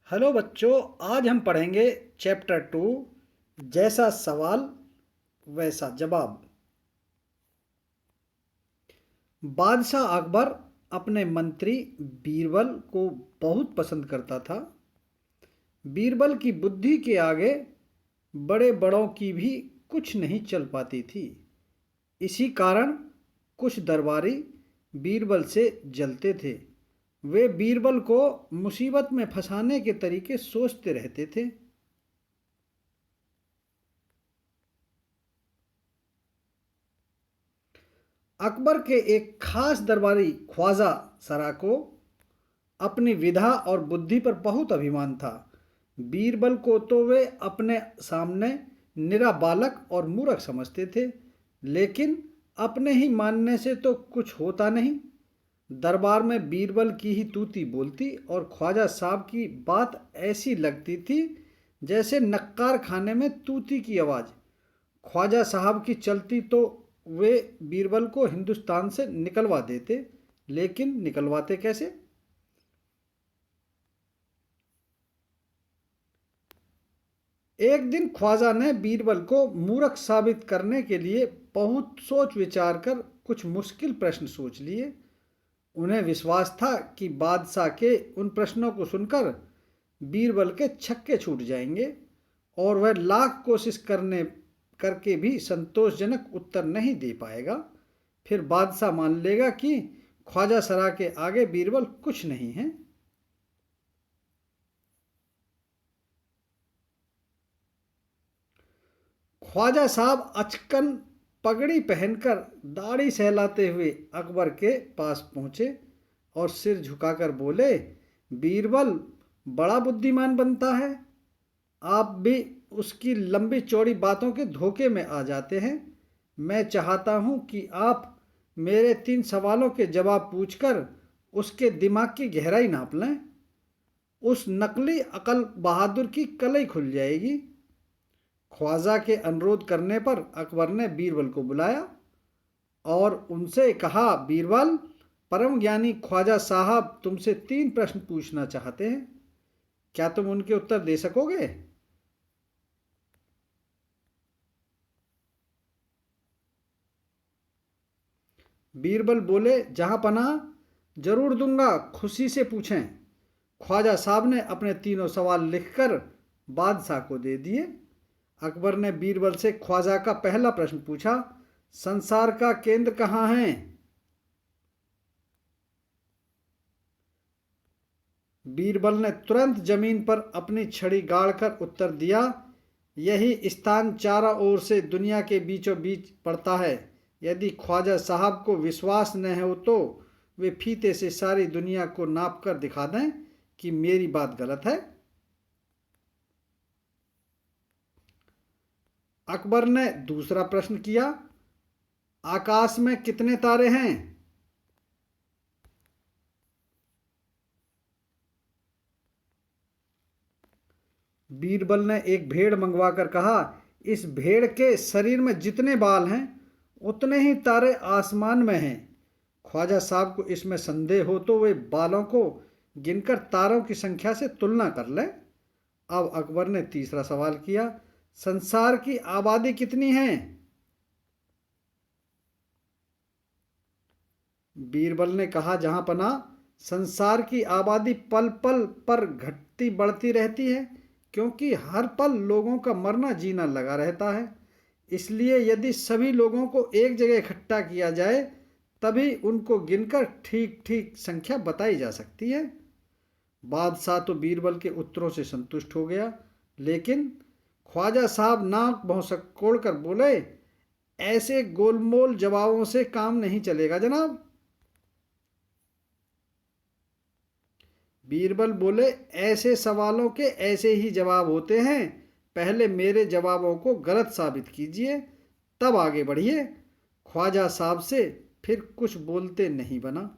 Hello बच्चों, आज हम पढ़ेंगे चैप्टर 2 जैसा सवाल वैसा जवाब। बादशाह अकबर अपने मंत्री बीरबल को बहुत पसंद करता था। बीरबल की बुद्धि के आगे बड़े बड़ों की भी कुछ नहीं चल पाती थी। इसी कारण कुछ दरबारी बीरबल से जलते थे। वे बीरबल को मुसीबत में फंसाने के तरीके सोचते रहते थे। अकबर के एक खास दरबारी ख्वाजा सरा को अपनी विधा और बुद्धि पर बहुत अभिमान था। बीरबल को तो वे अपने सामने निरा बालक और मूर्ख समझते थे, लेकिन अपने ही मानने से तो कुछ होता नहीं। दरबार में बीरबल की ही तूती बोलती और ख्वाजा साहब की बात ऐसी लगती थी जैसे नक्कार खाने में तूती की आवाज़। ख्वाजा साहब की चलती तो वे बीरबल को हिंदुस्तान से निकलवा देते, लेकिन निकलवाते कैसे? एक दिन ख्वाजा ने बीरबल को मूर्ख साबित करने के लिए बहुत सोच विचार कर कुछ मुश्किल प्रश्न सोच लिए। उन्हें विश्वास था कि बादशाह के उन प्रश्नों को सुनकर बीरबल के छक्के छूट जाएंगे और वह लाख कोशिश करके भी संतोषजनक उत्तर नहीं दे पाएगा। फिर बादशाह मान लेगा कि ख्वाजा सरा के आगे बीरबल कुछ नहीं है। ख्वाजा साहब अचकन पगड़ी पहनकर दाढ़ी सहलाते हुए अकबर के पास पहुंचे और सिर झुकाकर बोले, बीरबल बड़ा बुद्धिमान बनता है। आप भी उसकी लंबी चौड़ी बातों के धोखे में आ जाते हैं। मैं चाहता हूं कि आप मेरे 3 सवालों के जवाब पूछकर उसके दिमाग की गहराई नाप लें। उस नकली अकल बहादुर की कलई खुल जाएगी। ख्वाजा के अनुरोध करने पर अकबर ने बीरबल को बुलाया और उनसे कहा, बीरबल, परम ज्ञानी ख्वाजा साहब तुमसे 3 प्रश्न पूछना चाहते हैं। क्या तुम उनके उत्तर दे सकोगे? बीरबल बोले, जहां पनाह, जरूर दूंगा, खुशी से पूछें। ख्वाजा साहब ने अपने तीनों सवाल लिखकर बादशाह को दे दिए। अकबर ने बीरबल से ख्वाजा का पहला प्रश्न पूछा, संसार का केंद्र कहाँ है? बीरबल ने तुरंत जमीन पर अपनी छड़ी गाड़कर उत्तर दिया, यही स्थान चारों ओर से दुनिया के बीचों बीच पड़ता है। यदि ख्वाजा साहब को विश्वास न हो तो वे फीते से सारी दुनिया को नाप कर दिखा दें कि मेरी बात गलत है। अकबर ने दूसरा प्रश्न किया, आकाश में कितने तारे हैं? बीरबल ने एक भेड़ मंगवाकर कहा, इस भेड़ के शरीर में जितने बाल हैं उतने ही तारे आसमान में हैं। ख्वाजा साहब को इसमें संदेह हो तो वे बालों को गिनकर तारों की संख्या से तुलना कर लें। अब अकबर ने तीसरा सवाल किया, संसार की आबादी कितनी है? बीरबल ने कहा, जहां पनाह, संसार की आबादी पल पल पर घटती बढ़ती रहती है, क्योंकि हर पल लोगों का मरना जीना लगा रहता है। इसलिए यदि सभी लोगों को एक जगह इकट्ठा किया जाए तभी उनको गिनकर ठीक ठीक संख्या बताई जा सकती है। बादशाह तो बीरबल के उत्तरों से संतुष्ट हो गया, लेकिन ख्वाजा साहब नाक भौं कर बोले, ऐसे गोलमोल जवाबों से काम नहीं चलेगा जनाब। बीरबल बोले, ऐसे सवालों के ऐसे ही जवाब होते हैं। पहले मेरे जवाबों को गलत साबित कीजिए, तब आगे बढ़िए। ख्वाजा साहब से फिर कुछ बोलते नहीं बना।